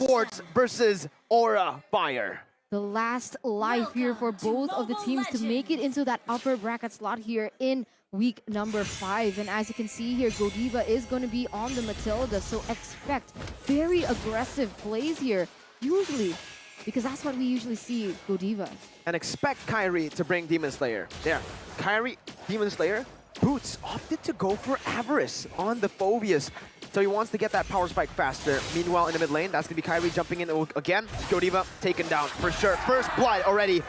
Esports versus Aura Fire. The last life here for both of the teams to make it into that upper bracket slot here in week number 5. And as you can see here, Godiva is going to be on the Matilda, so expect very aggressive plays here, usually, because that's what we usually see Godiva. And expect Kairi to bring Demon Slayer. There, Kairi, Demon Slayer. Boots opted to go for Avarice on the Phobius. So he wants to get that power spike faster. Meanwhile, in the mid lane, that's going to be Kairi jumping in again. Godiva taken down for sure. First blood already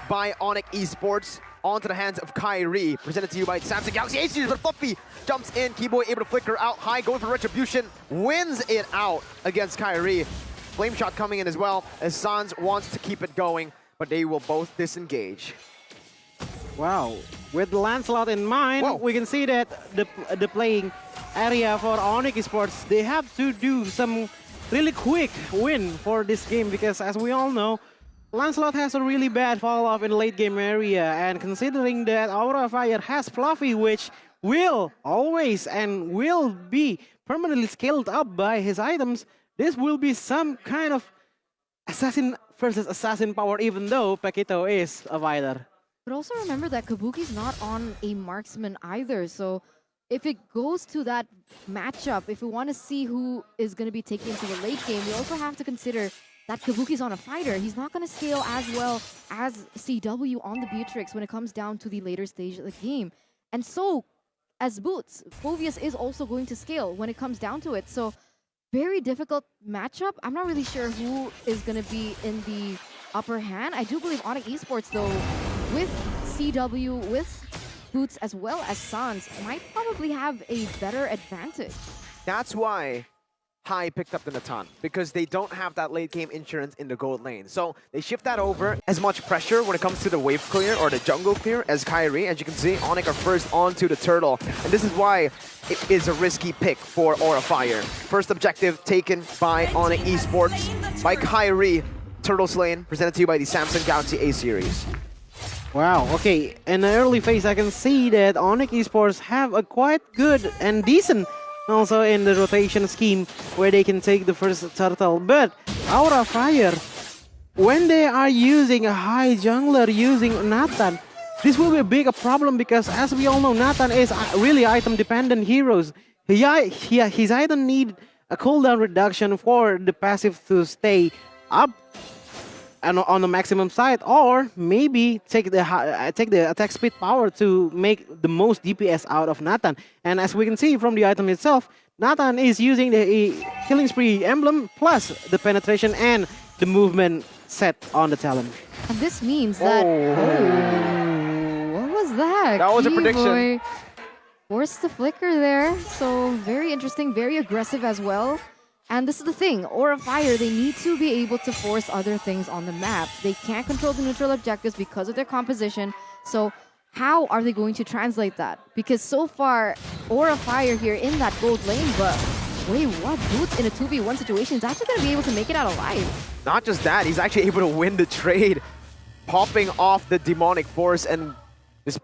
by ONIC Esports onto the hands of Kairi. Presented to you by Samsung Galaxy A series, but Fluffy jumps in. Keyboy able to flicker out high, going for Retribution. Wins it out against Kairi. Flame shot coming in as well, as Sans wants to keep it going, but they will both disengage. Wow, with Lancelot in mind, Whoa. we can see that the playing area for ONIC Esports, they have to do some really quick win for this game, because as we all know, Lancelot has a really bad fall off in the late game area, and considering that Aura Fire has Fluffy, which will always and will be permanently scaled up by his items, this will be some kind of assassin versus assassin power, even though Paquito is a fighter. But also remember that Kabuki's not on a marksman either, so if it goes to that matchup, if we want to see who is going to be taken into the late game, we also have to consider that Kabuki's on a fighter. He's not going to scale as well as CW on the Beatrix when it comes down to the later stage of the game. And so, as Boots, Phobius is also going to scale when it comes down to it. So, very difficult matchup. I'm not really sure who is going to be in the upper hand. I do believe ONIC Esports, though, with CW, with Boots, as well as Sans, might probably have a better advantage. That's why High picked up the Natan, because they don't have that late game insurance in the gold lane. So they shift that over. As much pressure when it comes to the wave clear or the jungle clear as Kairi. As you can see, ONIC are first onto the turtle. And this is why it is a risky pick for Aura Fire. First objective taken by ONIC Esports by Kairi. Turtle Lane, presented to you by the Samsung Galaxy A series. Wow, okay, in the early phase I can see that ONIC Esports have a quite good and decent also in the rotation scheme where they can take the first turtle, but Aura Fire, when they are using a high jungler using Nathan, this will be a big problem, because as we all know, Nathan is really item dependent heroes. His item need a cooldown reduction for the passive to stay up and on the maximum side, or maybe take the attack speed power to make the most DPS out of Nathan. And as we can see from the item itself, Nathan is using the killing spree emblem plus the penetration and the movement set on the talent. And this means that... Oh, what was that? That was a prediction. Forced the flicker there, so very interesting, very aggressive as well. And this is the thing, Aura Fire, they need to be able to force other things on the map. They can't control the neutral objectives because of their composition. So how are they going to translate that? Because so far, Aura Fire here in that gold lane, but wait, what? Boots in a 2v1 situation is actually going to be able to make it out alive. Not just that, he's actually able to win the trade, popping off the demonic force and just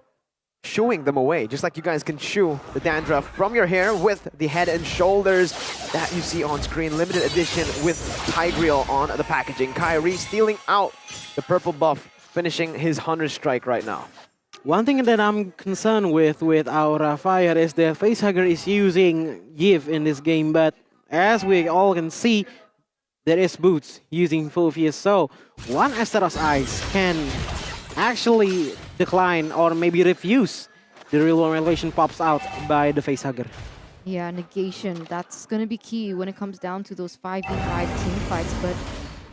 shooing them away, just like you guys can shoo the dandruff from your hair with the head and shoulders that you see on screen. Limited edition with Tigreal on the packaging. Kairi stealing out the purple buff, finishing his 100 strike right now. One thing that I'm concerned with Aura Fire is that Facehugger is using Give in this game, but as we all can see, there is Boots using Phobius, so one Astaros Eyes can actually decline or maybe refuse the real-world relation pops out by the Facehugger. Yeah, negation, that's going to be key when it comes down to those 5v5 team fights, but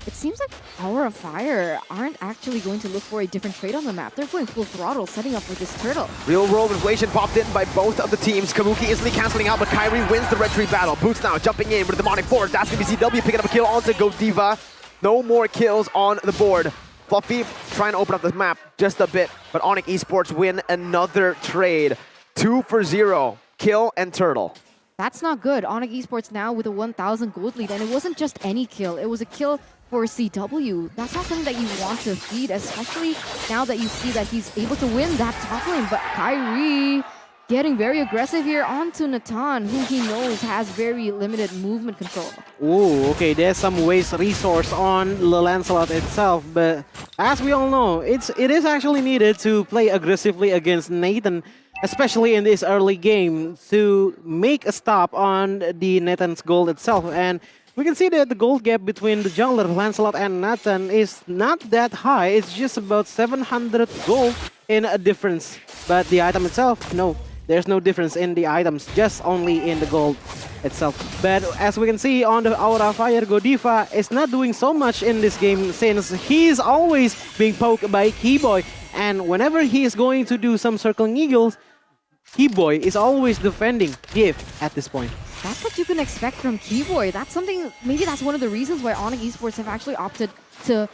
it seems like Aura Fire aren't actually going to look for a different trade on the map. They're going full throttle, setting up for this turtle. Real-world inflation popped in by both of the teams. Kabuki instantly canceling out, but Kairi wins the retreat battle. Boots now jumping in with the demonic force. That's going to be CW picking up a kill onto Godiva. No more kills on the board. Fluffy trying to open up the map just a bit, but ONIC Esports win another trade. 2-for-0, kill and turtle. That's not good. ONIC Esports now with a 1,000 gold lead, and it wasn't just any kill. It was a kill for CW. That's not something that you want to feed, especially now that you see that he's able to win that top lane. But Kairi getting very aggressive here onto Natan, who he knows has very limited movement control. Ooh, okay, there's some waste resource on the Lancelot itself, but as we all know, it is actually needed to play aggressively against Nathan, especially in this early game, to make a stop on the Nathan's gold itself. And we can see that the gold gap between the jungler Lancelot and Nathan is not that high. It's just about 700 gold in a difference. But the item itself, no. There's no difference in the items, just only in the gold itself. But as we can see on the Aura Fire, Godiva is not doing so much in this game since he's always being poked by Keyboy. And whenever he is going to do some circling eagles, Keyboy is always defending Gift at this point. That's what you can expect from Keyboy. That's something, maybe that's one of the reasons why ONIC Esports have actually opted to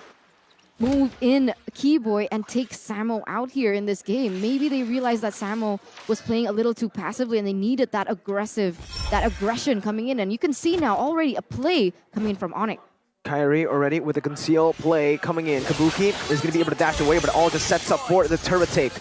move in Keyboy and take Samo out here in this game. Maybe they realized that Samo was playing a little too passively and they needed that aggression coming in. And you can see now already a play coming in from ONIC. Kairi already with a conceal play coming in. Kabuki is going to be able to dash away, but it all just sets up for the turret take.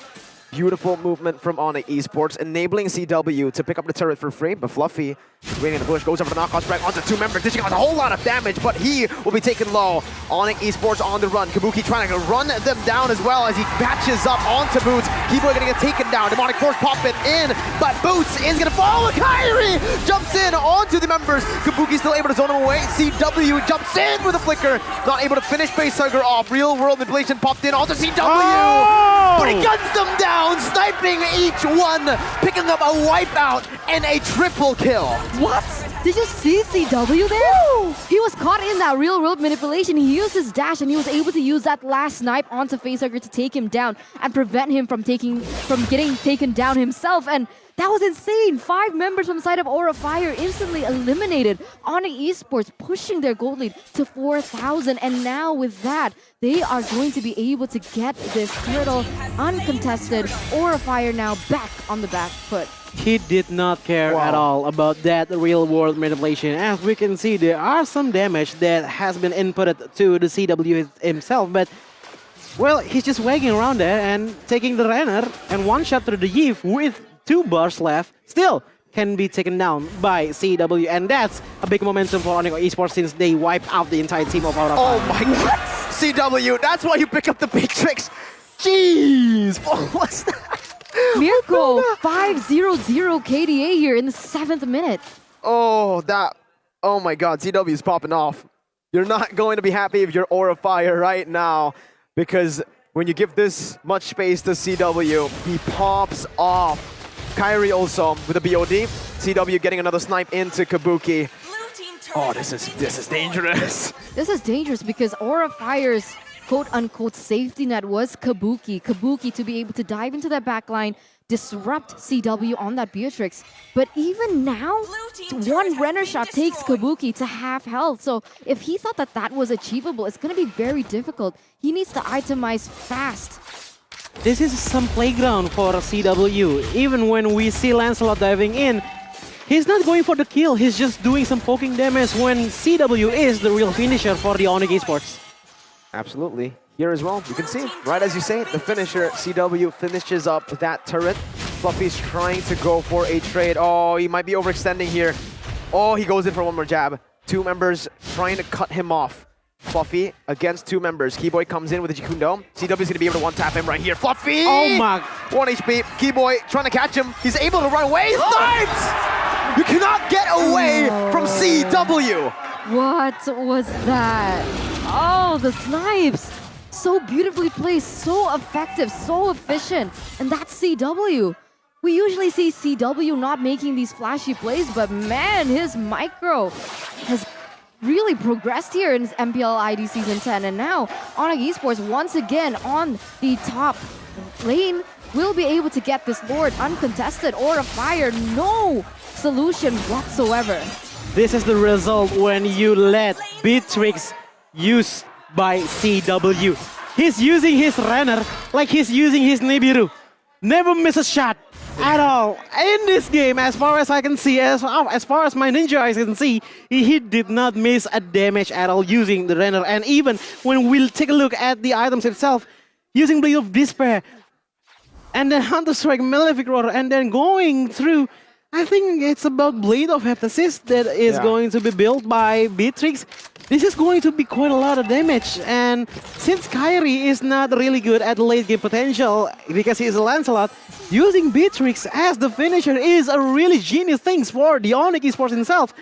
Beautiful movement from ONIC Esports, enabling CW to pick up the turret for free, but Fluffy waiting in the bush, goes over the knockout strike onto two members, dishing out a whole lot of damage, but he will be taken low. ONIC Esports on the run. Kabuki trying to run them down as well as he patches up onto Boots. Keyboy gonna get taken down. Demonic Force popping in, but Boots is gonna fall. Kairi jumps in onto the members. Kabuki still able to zone him away. CW jumps in with a flicker, not able to finish Facehugger off. Real world manipulation popped in onto CW, but he guns them down, sniping each one, picking up a wipeout and a triple kill. What? Did you see CW there? Woo! He was caught in that real world manipulation. He used his dash and he was able to use that last snipe onto Facehugger to take him down and prevent him from getting taken down himself. And that was insane. 5 members from the side of Aura Fire instantly eliminated. ONIC Esports pushing their gold lead to 4,000. And now with that, they are going to be able to get this turtle uncontested. Aura Fire now back on the back foot. He did not care at all about that real-world manipulation. As we can see, there are some damage that has been inputted to the CW himself, but well, he's just wagging around there and taking the runner and one shot through the Yves with 2 bars left, still can be taken down by CW, and that's a big momentum for ONIC Esports since they wiped out the entire team of Aura. Oh my god! CW, that's why you pick up the big tricks! Jeez! What's that? Mirko, 5-0-0 KDA here in the 7th minute. Oh my god, CW is popping off. You're not going to be happy if you're Aura Fire right now, because when you give this much space to CW, he pops off. Kairi also with a BOD. CW getting another snipe into Kabuki. Oh, this is dangerous. This is dangerous because Aura Fire's quote-unquote safety net was Kabuki. Kabuki to be able to dive into that backline, disrupt CW on that Beatrix. But even now, one Renner shot takes Kabuki to half health. So if he thought that that was achievable, it's going to be very difficult. He needs to itemize fast. This is some playground for CW. Even when we see Lancelot diving in, he's not going for the kill. He's just doing some poking damage when CW is the real finisher for the ONIC Esports. Absolutely. Here as well, you can see, right as you say, the finisher, CW finishes up that turret. Fluffy's trying to go for a trade. Oh, he might be overextending here. Oh, he goes in for one more jab. 2 members trying to cut him off. Fluffy against 2 members. Keyboy comes in with a Jikundo. CW's gonna be able to one-tap him right here. Fluffy! Oh my! 1 HP. Keyboy trying to catch him. He's able to run away. Snipes! You cannot get away from CW! What was that? Oh, the snipes! So beautifully placed, so effective, so efficient. And that's CW. We usually see CW not making these flashy plays, but man, his micro has really progressed here in MPLID Season 10. And now, ONIC Esports once again on the top lane will be able to get this Lord uncontested. Aura Fire, no solution whatsoever. This is the result when you let Beatrix used by CW. He's using his runner like he's using his Nibiru. Never miss a shot at all. In this game, as far as I can see, as far as my ninja eyes can see, he did not miss a damage at all using the runner. And even when we'll take a look at the items itself, using Blade of Despair, and then Hunter Strike, Malefic Roar, and then going through. I think it's about Blade of Heptasis that is going to be built by Beatrix. This is going to be quite a lot of damage, and since Kairi is not really good at late game potential because he's a Lancelot, using Beatrix as the finisher is a really genius thing for the ONIC Esports himself.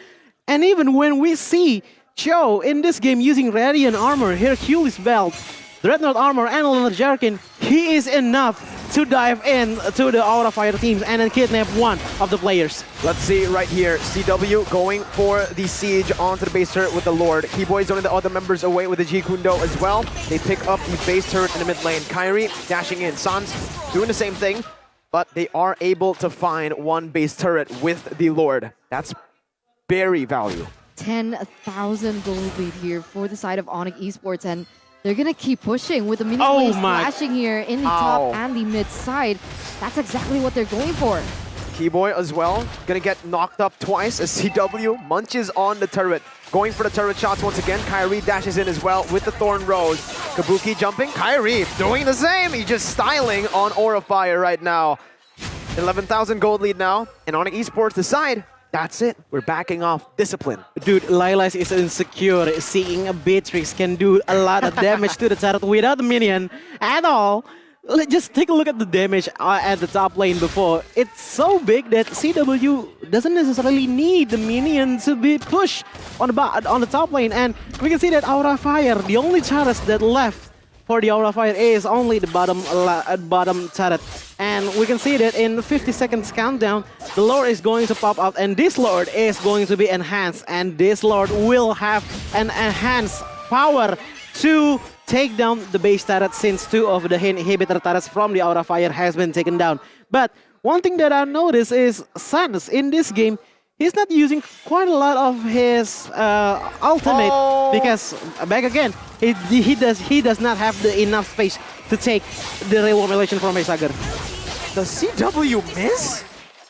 And even when we see Cho in this game using Radiant Armor, Hercules Belt, Dreadnought Armor, and Leonard Jerkin, he is enough to dive in to the Aura Fire teams and then kidnap one of the players. Let's see right here, CW going for the siege onto the base turret with the Lord. Keyboy zoning the other members away with the G Kundo as well. They pick up the base turret in the mid lane. Kairi dashing in. Sans doing the same thing, but they are able to find one base turret with the Lord. That's very value. 10,000 gold lead here for the side of ONIC Esports, and they're gonna keep pushing with the mini waves flashing here in the top and the mid side. That's exactly what they're going for. Keyboy as well, gonna get knocked up twice as CW munches on the turret. Going for the turret shots once again. Kairi dashes in as well with the Thorn Rose. Kabuki jumping. Kairi doing the same. He's just styling on Aura Fire right now. 11,000 gold lead now, and ONIC Esports decide. That's it. We're backing off. Discipline. Dude, Lilas is insecure. Seeing a Beatrix can do a lot of damage to the turret without the minion at all. Just take a look at the damage at the top lane before. It's so big that CW doesn't necessarily need the minion to be pushed on the top lane. And we can see that Aura Fire, the only turret that left for the Aura Fire is only the bottom turret. And we can see that in 50 seconds countdown, the Lord is going to pop up, and this Lord is going to be enhanced, and this Lord will have an enhanced power to take down the base turret since two of the inhibitor turrets from the Aura Fire has been taken down. But one thing that I noticed is Sans in this game, he's not using quite a lot of his ultimate because back again, he does not have enough space to take the real relation from Facehager. The CW miss?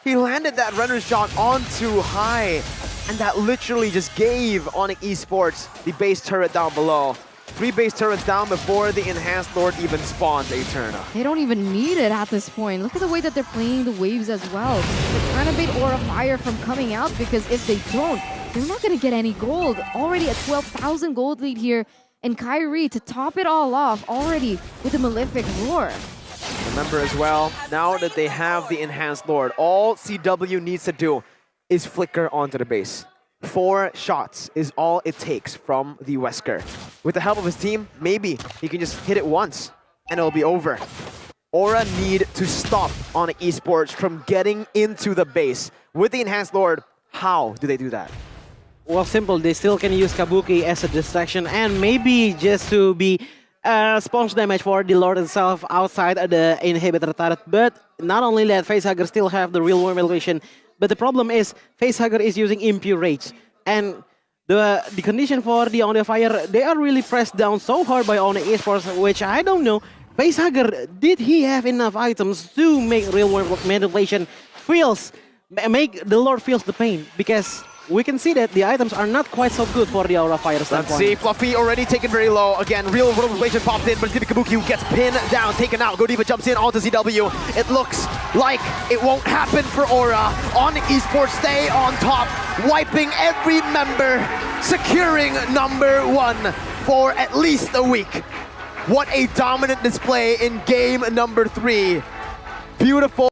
He landed that runner shot onto high, and that literally just gave ONIC Esports the base turret down below. 3 base turrets down before the enhanced Lord even spawns Eterna. They don't even need it at this point. Look at the way that they're playing the waves as well. They're trying to bait Aura Fire from coming out, because if they don't, they're not going to get any gold. Already a 12,000 gold lead here, and Kairi to top it all off already with the Malefic Roar. Remember as well, now that they have the enhanced Lord, all CW needs to do is flicker onto the base. 4 shots is all it takes from the Wesker. With the help of his team, maybe he can just hit it once and it'll be over. Aura need to stop ONIC Esports from getting into the base. With the enhanced Lord, how do they do that? Well, simple. They still can use Kabuki as a distraction, and maybe just to be sponge damage for the Lord itself outside of the inhibitor turret. But not only that, Facehager still have the real worm elevation. But the problem is, Facehager is using Impure Rage. And the condition for the Aura Fire, they are really pressed down so hard by ONIC Esports, which I don't know. Facehager, did he have enough items to make real worm manipulation make the Lord feels the pain? Because we can see that the items are not quite so good for the Aura Fire standpoint. Let's see, Fluffy already taken very low. Again, real world relation popped in, but it's going to be Kabuki who gets pinned down, taken out. Godiva jumps in onto CW. It looks like it won't happen for Aura. ONIC Esports stay on top, wiping every member, securing #1 for at least a week. What a dominant display in game #3. Beautiful.